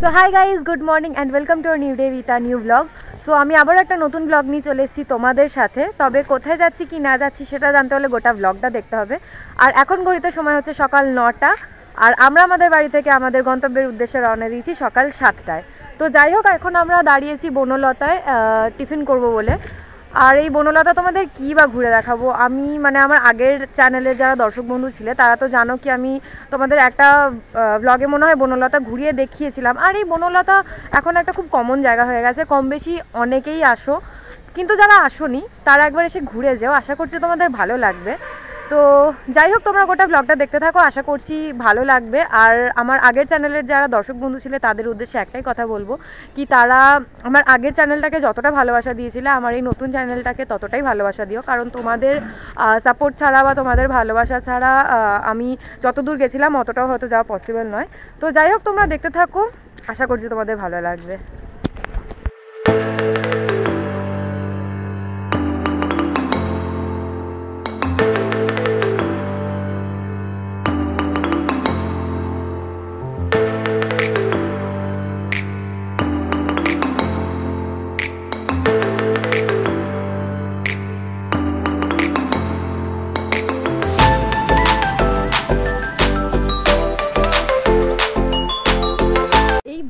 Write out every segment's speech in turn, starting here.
So hi guys, good morning and welcome to new day with a new blog. So আমি আবার একটা নতুন blog নিয়ে চলে এসেছি তোমাদের সাথে। তবে কোথায় যাচ্ছি কি না যাচ্ছি সেটা জানতে হলে গোটা ব্লগটা দেখতে হবে। আর এখন ঘড়িতে সময় হচ্ছে সকাল 9টা, আর আমরা আমাদের বাড়ি থেকে আমাদের গন্তব্যের উদ্দেশ্যে রওনা দিয়েছি সকাল 7টায়। তো যাই হোক, এখন আমরা দাঁড়িয়েছি বনলতায় টিফিন করব বলে। আর এই বনলতা তোমাদের কী বা ঘুরে দেখাবো। আমি আমার আগের চ্যানেলের যারা দর্শক বন্ধু ছিলে তারা তো জানো কি আমি তোমাদের একটা ব্লগে মনে হয় বনলতা ঘুরিয়ে দেখিয়েছিলাম। আর এই বনলতা এখন একটা খুব কমন জায়গা হয়ে গেছে, কম বেশি অনেকেই আসো, কিন্তু যারা আসোনি তারা একবার এসে ঘুরে যাও, আশা করছি তোমাদের ভালো লাগবে। তো যাই হোক, তোমরা গোটা ব্লগটা দেখতে থাকো, আশা করছি ভালো লাগবে। আর আমার আগের চ্যানেলের যারা দর্শক বন্ধু ছিল তাদের উদ্দেশ্যে একটাই কথা বলবো কি, তারা আমার আগের চ্যানেলটাকে যতটা ভালোবাসা দিয়েছিলে আমার এই নতুন চ্যানেলটাকে ততটাই ভালোবাসা দিও, কারণ তোমাদের সাপোর্ট ছাড়া বা তোমাদের ভালোবাসা ছাড়া আমি যতদূর গেছিলাম অতটাও হয়তো যাওয়া পসিবল নয়। তো যাই হোক, তোমরা দেখতে থাকো, আশা করছি তোমাদের ভালো লাগবে।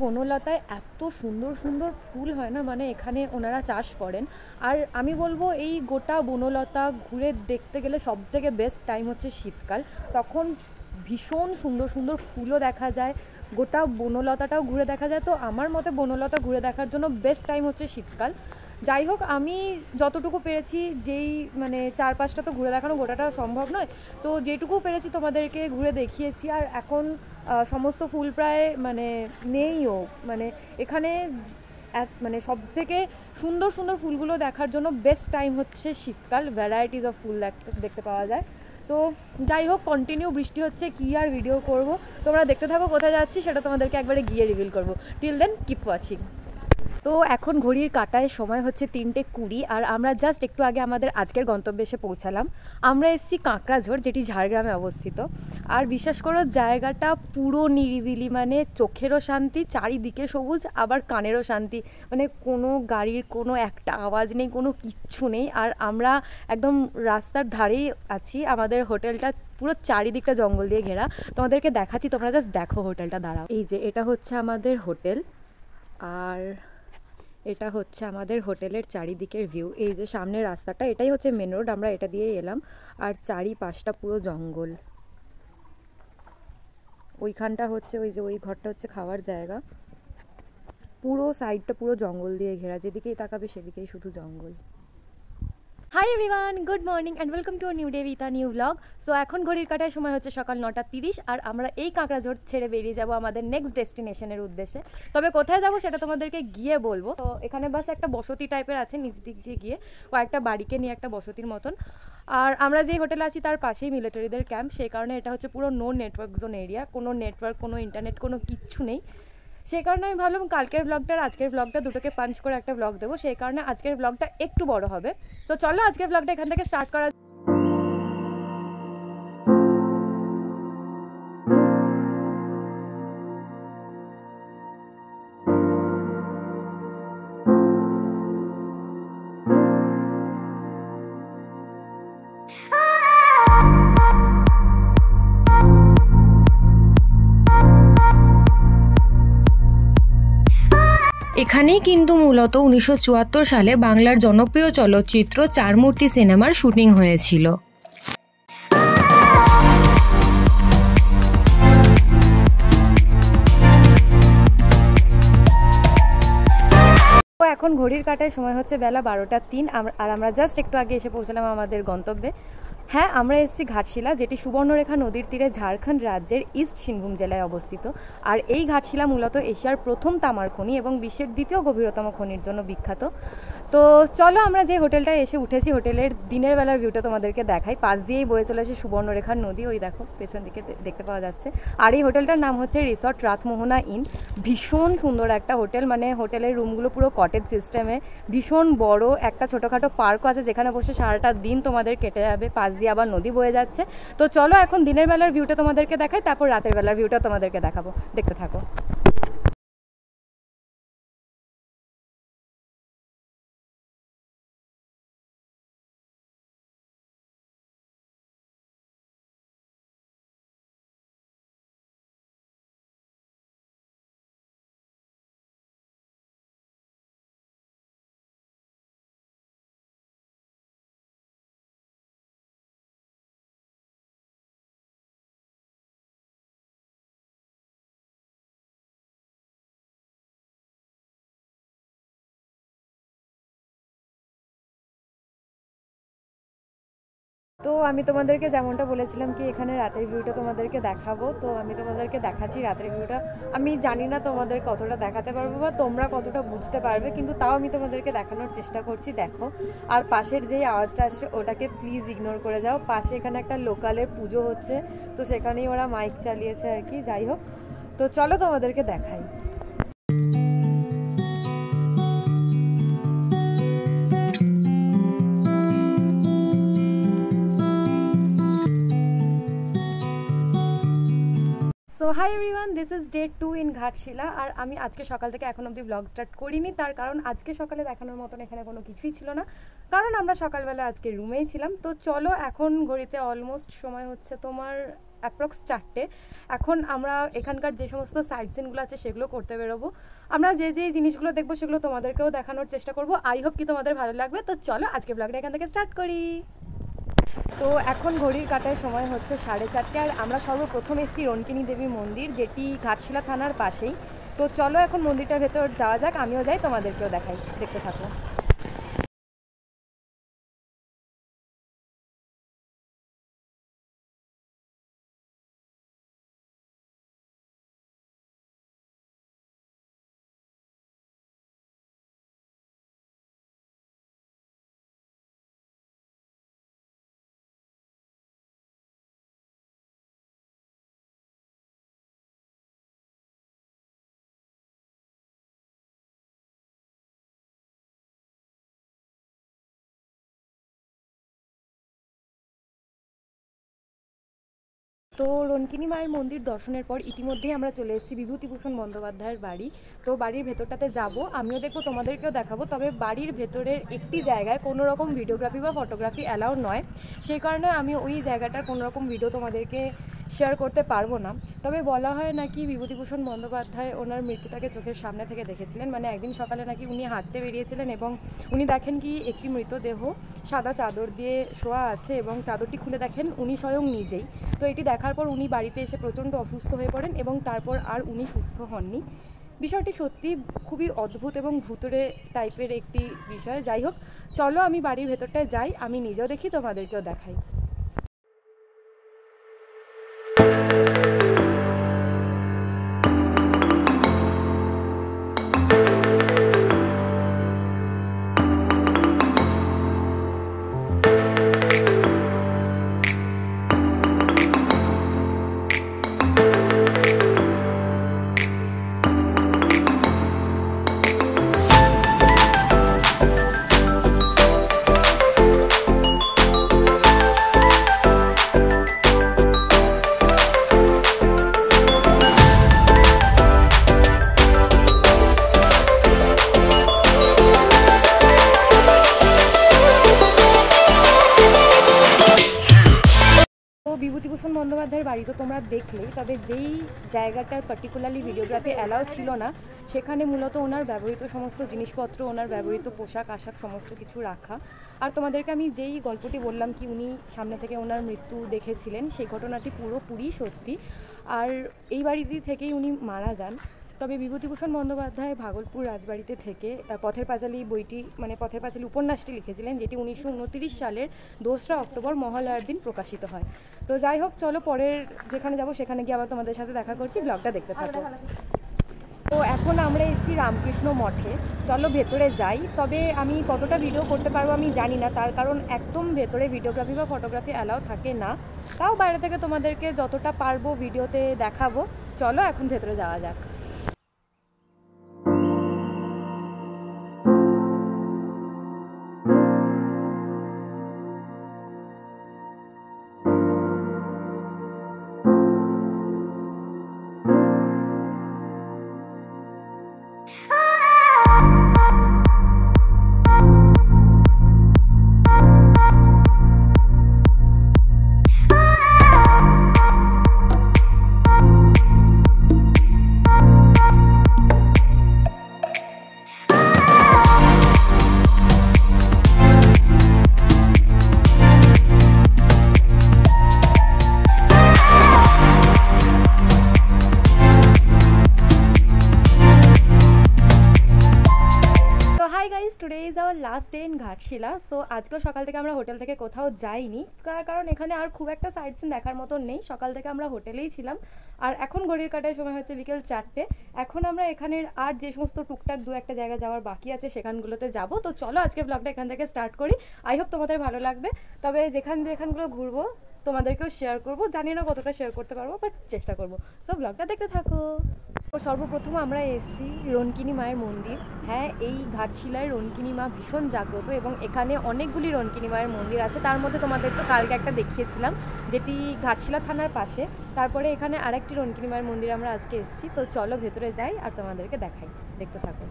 বনলতায় এত সুন্দর সুন্দর ফুল হয় না, এখানে ওনারা চাষ করেন। আর আমি বলবো এই গোটা বনলতা ঘুরে দেখতে গেলে সব থেকে বেস্ট টাইম হচ্ছে শীতকাল। তখন ভীষণ সুন্দর সুন্দর ফুলও দেখা যায়, গোটা বনলতাটাও ঘুরে দেখা যায়। তো আমার মতে বনলতা ঘুরে দেখার জন্য বেস্ট টাইম হচ্ছে শীতকাল। যাই হোক, আমি যতটুকু পেরেছি, যেই চারপাশটা তো ঘুরে দেখানো গোটাটা সম্ভব নয়, তো যেটুকু পেরেছি তোমাদেরকে ঘুরে দেখিয়েছি। আর এখন সমস্ত ফুল প্রায় নেইও, এখানে সব থেকে সুন্দর সুন্দর ফুলগুলো দেখার জন্য বেস্ট টাইম হচ্ছে শীতকাল। ভ্যারাইটিস অফ ফুল দেখতে পাওয়া যায়। তো যাই হোক, কন্টিনিউ বৃষ্টি হচ্ছে, কি আর ভিডিও করব। তোমরা দেখতে থাকো, কোথায় যাচ্ছি সেটা তোমাদেরকে একবারে গিয়ে রিভিল করবো। Till then keep watching. তো এখন ঘড়ির কাঁটায় সময় হচ্ছে 3:20, আর আমরা জাস্ট একটু আগে আমাদের আজকের গন্তব্যে এসে পৌঁছালাম। আমরা এসেছি কাঁকড়াঝোড়, যেটি ঝাড়গ্রামে অবস্থিত। আর বিশ্বাস করো, জায়গাটা পুরো নিরিবিলি, চোখেরও শান্তি, চারিদিকে সবুজ, আবার কানেরও শান্তি। কোনো গাড়ির কোনো একটা আওয়াজ নেই, কোনো কিচ্ছু নেই। আর আমরা একদম রাস্তার ধারেই আছি। আমাদের হোটেলটা পুরো চারিদিকটা জঙ্গল দিয়ে ঘেরা। তোমাদেরকে দেখাচ্ছি, তোমরা জাস্ট দেখো হোটেলটা। দাঁড়াও, এই যে এটা হচ্ছে আমাদের হোটেল, আর এটা হচ্ছে আমাদের হোটেলের চারিদিকের ভিউ। এই যে সামনের রাস্তাটা, এটাই হচ্ছে মেন রোড, আমরা এটা দিয়ে এলাম। আর চারিপাশটা পুরো জঙ্গল। ওইখানটা হচ্ছে ওই ঘরটা হচ্ছে খাওয়ার জায়গা। পুরো সাইডটা পুরো জঙ্গল দিয়ে ঘেরা, যেদিকেই তাকাবে সেদিকেই শুধু জঙ্গল। Hi everyone, good morning and welcome to new day with a new blog. So এখন ঘড়ির কাঁটায় সময় হচ্ছে সকাল 9:30, আর আমরা এই কাঁকড়াঝোড় ছেড়ে বেরিয়ে যাব আমাদের নেক্সট ডেস্টিনেশনের উদ্দেশ্যে। তবে কোথায় যাব সেটা তোমাদেরকে গিয়ে বলবো। তো এখানে বাস একটা বসতি টাইপের আছে, নিচ দিক দিয়ে গিয়ে কয়েকটা বাড়িকে নিয়ে একটা বসতির মতন। আর আমরা যেই হোটেলে আছি তার পাশেই মিলিটারিদের ক্যাম্প, সেই কারণে এটা হচ্ছে পুরো নো নেটওয়ার্ক জোন এরিয়া। কোনো নেটওয়ার্ক, কোনো ইন্টারনেট, কোনো কিচ্ছু নেই। সেই কারণে আমি ভাবলাম কালকের ব্লগটা আর আজকের ব্লগটা দুটোকে পাঞ্চ করে একটা ব্লগ দেবো। সেই কারণে আজকের ব্লগটা একটু বড় হবে। তো চলো আজকের ব্লগটা এখান থেকে স্টার্ট করা। এখানেই কিন্তু মূলত 1974 সালে বাংলার জনপ্রিয় চলচ্চিত্র চারমূর্তি সিনেমার শুটিং হয়েছিল। এখন ঘড়ির কাঁটায় সময় হচ্ছে বেলা 12:03, আর আমরা জাস্ট একটু আগে এসে পৌঁছলাম আমাদের গন্তব্যে। হ্যাঁ, আমরা এসেছি ঘাটশিলা, যেটি সুবর্ণরেখা নদীর তীরে ঝাড়খণ্ড রাজ্যের ইস্ট সিংভূম জেলায় অবস্থিত। আর এই ঘাটশিলা মূলত এশিয়ার প্রথম তামার খনি এবং বিশ্বের দ্বিতীয় গভীরতম খনির জন্য বিখ্যাত। তো চলো আমরা যে হোটেলটায় এসে উঠেছি, হোটেলের দিনের বেলার ভিউটা তোমাদেরকে দেখাই। পাশ দিয়েই বয়ে চলে আসে সুবর্ণরেখার নদী, ওই দেখো পেছন দিকে দেখতে পাওয়া যাচ্ছে। আর এই হোটেলটার নাম হচ্ছে রিসর্ট রাতমোহনা ইন। ভীষণ সুন্দর একটা হোটেল, হোটেলের রুমগুলো পুরো কটেজ সিস্টেমে, ভীষণ বড়। একটা ছোটোখাটো পার্কও আছে যেখানে বসে সারাটা দিন তোমাদের কেটে যাবে। পাশ দিয়ে আবার নদী বয়ে যাচ্ছে। তো চলো এখন দিনের বেলার ভিউটা তোমাদেরকে দেখাই, তারপর রাতের বেলার ভিউটা তোমাদেরকে দেখাবো, দেখতে থাকো। তো আমি তোমাদেরকে যেমনটা বলেছিলাম কি এখানে রাতের ভিউটা তোমাদেরকে দেখাবো, তো আমি তোমাদেরকে দেখাচ্ছি রাতের ভিউটা। আমি জানি না তোমাদের কতটা দেখাতে পারবো বা তোমরা কতটা বুঝতে পারবে, কিন্তু তাও আমি তোমাদেরকে দেখানোর চেষ্টা করছি। দেখো, আর পাশের যেই আওয়াজটা আসছে ওটাকে প্লিজ ইগনোর করে যাও। পাশে এখানে একটা লোকালের পুজো হচ্ছে, তো সেখানেই ওরা মাইক চালিয়েছে আর কি। যাই হোক, তো চলো তোমাদেরকে দেখাই। So hi everyone, this is day 2 in Ghatshila. আর আমি আজকে সকাল থেকে এখন অবধি ব্লগ স্টার্ট করিনি, তার কারণ আজকে সকালে দেখানোর মতন এখানে কোনো কিছুই ছিল না, কারণ আমরা সকালবেলা আজকে রুমেই ছিলাম। তো চলো, এখন ঘড়িতে অলমোস্ট সময় হচ্ছে তোমার অ্যাপ্রক্স 4টে। এখন আমরা এখানকার যে সমস্ত সাইট সিনগুলো আছে সেগুলো করতে বেরোবো। আমরা যে যে জিনিসগুলো দেখবো সেগুলো তোমাদেরকেও দেখানোর চেষ্টা করবো। আই হোপ কি তোমাদের ভালো লাগবে। তো চলো আজকে ব্লগটা এখান থেকে স্টার্ট করি। তো এখন ঘড়ির কাটায় সময় হচ্ছে 4:30, আর আমরা সর্বপ্রথম এসেছি রনকিনী দেবী মন্দির, যেটি ঘাটশিলা থানার পাশেই। তো চলো এখন মন্দিরটার ভেতর যাওয়া যাক, আমিও যাই, তোমাদেরকেও দেখাই, দেখতে থাকো। তো রনকিনী মায়ের মন্দির দর্শনের পর ইতিমধ্যেই আমরা চলে এসেছি বিভূতিভূষণ বন্দ্যোপাধ্যায়ের বাড়ি। তো বাড়ির ভেতরটাতে যাব, আমিও দেখবো, তোমাদেরকেও দেখাবো। তবে বাড়ির ভেতরের একটি জায়গায় কোনো রকম ভিডিওগ্রাফি বা ফটোগ্রাফি অ্যালাউ নয়, সেই কারণে আমি ওই জায়গাটার কোনো রকম ভিডিও তোমাদেরকে শেয়ার করতে পারবো না। তবে বলা হয় নাকি বিভূতিভূষণ বন্দ্যোপাধ্যায় ওনার মৃত্যুটাকে চোখের সামনে থেকে দেখেছিলেন। মানে একদিন সকালে নাকি উনি হাঁটতে বেরিয়েছিলেন এবং উনি দেখেন কি একটি মৃতদেহ সাদা চাদর দিয়ে শোয়া আছে, এবং চাদরটি খুলে দেখেন উনি স্বয়ং নিজেই। তো এটি দেখার পর উনি বাড়িতে এসে প্রচণ্ড অসুস্থ হয়ে পড়েন এবং তারপর আর উনি সুস্থ হননি। বিষয়টি সত্যি খুবই অদ্ভুত এবং ভুতুড়ে টাইপের একটি বিষয়। যাই হোক, চলো আমি বাড়ির ভেতরটায় যাই, আমি নিজেও দেখি, তোমাদেরকেও দেখাই। বিভূতিভূষণ বন্দ্যোপাধ্যায়ের বাড়ি তো তোমরা দেখলেই, তবে যেই জায়গাটার পার্টিকুলারলি ভিডিওগ্রাফি অ্যালাউ ছিল না, সেখানে মূলত ওনার ব্যবহৃত সমস্ত জিনিসপত্র, ওনার ব্যবহৃত পোশাক আশাক সমস্ত কিছু রাখা। আর তোমাদেরকে আমি যেই গল্পটি বললাম কি উনি সামনে থেকে ওনার মৃত্যু দেখেছিলেন, সেই ঘটনাটি পুরোপুরি সত্যি। আর এই বাড়িটি থেকেই উনি মারা যান। তবে বিভূতিভূষণ বন্দ্যোপাধ্যায় ভাগলপুর রাজবাড়িতে থেকে পথের পাঁচালী বইটি, মানে পথের পাঁচালী উপন্যাসটি লিখেছিলেন, যেটি 1929 সালের 2রা অক্টোবর মহালয়ার দিন প্রকাশিত হয়। তো যাই হোক, চলো পরের যেখানে যাব সেখানে গিয়ে আবার তোমাদের সাথে দেখা করছি, ব্লগটা দেখতে থাকো। তো এখন আমরা এসেছি রামকৃষ্ণ মঠে, চলো ভেতরে যাই। তবে আমি কতটা ভিডিও করতে পারবো আমি জানি না, তার কারণ একদম ভেতরে ভিডিওগ্রাফি বা ফটোগ্রাফি অ্যালাউ থাকে না। তাও বাইরে থেকে তোমাদেরকে যতটা পারবো ভিডিওতে দেখাবো। চলো এখন ভেতরে যাওয়া যাক। Last day in Ghatshila. So আজকেও সকাল থেকে আমরা হোটেল থেকে কোথাও যাইনি, কারণ এখানে আর খুব একটা সাইট সিন দেখার মতো নেই। সকাল থেকে আমরা হোটেলেই ছিলাম। আর এখন ঘড়ির কাটায় সময় হচ্ছে বিকেল 4টে। এখন আমরা এখানের আর যে সমস্ত টুকটাক দু একটা জায়গা যাওয়ার বাকি আছে সেখানগুলোতে যাব। তো চলো আজকে ব্লগটা এখান থেকে স্টার্ট করি। আই হোপ তোমাদের ভালো লাগবে। তবে যেখানগুলো ঘুরবো তোমাদেরকেও শেয়ার করবো, জানি না কতটা শেয়ার করতে পারবো, বাট চেষ্টা করবো। সো ব্লগটা দেখতে থাকো। তো সর্বপ্রথম আমরা এসেছি রনকিনী মায়ের মন্দির। হ্যাঁ, এই ঘাটশিলায় রনকিনী মা ভীষণ জাগ্রত এবং এখানে অনেকগুলি রনকিনী মায়ের মন্দির আছে। তার মধ্যে তোমাদের তো কালকে একটা দেখিয়েছিলাম, যেটি ঘাটশিলা থানার পাশে। তারপরে এখানে আরেকটি রনকিনী মায়ের মন্দির আমরা আজকে এসেছি। তো চলো ভেতরে যাই আর তোমাদেরকে দেখাই, দেখতে থাকো।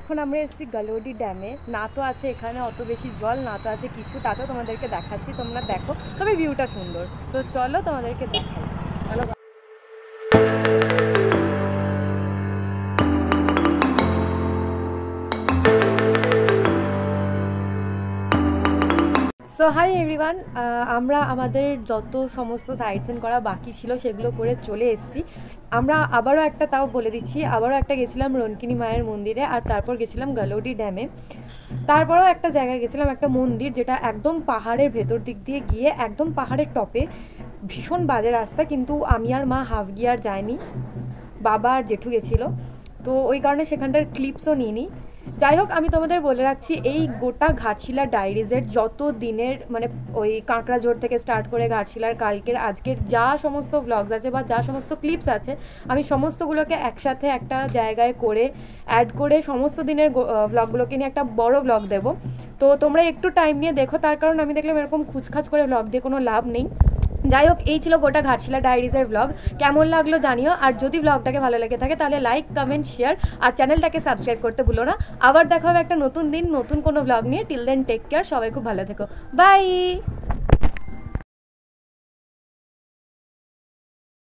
এখন আমরা এসেছি গালোডি ড্যামে। না তো আছে এখানে অত বেশি জল, না তো আছে কিছু, তাতেও তোমাদেরকে দেখাচ্ছি, তোমরা দেখো। তবে ভিউটা সুন্দর। তো চলো তোমাদেরকে দেখাই। সো হাই এভরিওয়ান, আমরা আমাদের যত সমস্ত সাইট সিন করা বাকি ছিল সেগুলো করে চলে এসেছি। আমরা আবারও একটা, তাও বলে দিচ্ছি, আবারও একটা গেছিলাম রনকিনী মায়ের মন্দিরে, আর তারপর গেছিলাম গালোডি ড্যামে। তারপরেও একটা জায়গায় গেছিলাম, একটা মন্দির যেটা একদম পাহাড়ের ভেতর দিক দিয়ে গিয়ে একদম পাহাড়ের টপে। ভীষণ বাজে রাস্তা, কিন্তু আমি আর মা হাফ গিয়ার যায়নি, বাবা আর জেঠু গেছিলো। তো ওই কারণে সেখানটার ক্লিপসও নিইনি। যাই হোক, আমি তোমাদের বলে রাখছি, এই গোটা ঘাটশিলা ডায়েরিজের যত দিনের মানে ওই কাঁকড়াঝোড় থেকে স্টার্ট করে ঘাটশিলার কালকের আজকের যা সমস্ত ব্লগস আছে বা যা সমস্ত ক্লিপস আছে, আমি সমস্তগুলোকে একসাথে একটা জায়গায় করে অ্যাড করে সমস্ত দিনের ব্লগগুলোকে নিয়ে একটা বড় ব্লগ দেবো। তো তোমরা একটু টাইম নিয়ে দেখো, তার কারণ আমি দেখলাম এরকম খুচখাচ করে ব্লগ দিয়ে কোনো লাভ নেই। যাই হোক, এই ছিল গোটা ঘাটশিলা ডায়েরিজের ব্লগ। কেমন লাগলো জানিও, আর যদি ব্লগটাকে ভালো লেগে থাকে তাহলে লাইক, কমেন্ট, শেয়ার আর চ্যানেলটাকে সাবস্ক্রাইব করতে ভুলো না। আবার দেখা হবে একটা নতুন দিন নতুন কোনো ব্লগ নিয়ে। টিল দেন টেক কেয়ার, সবাই খুব ভালো থেকো, বাই।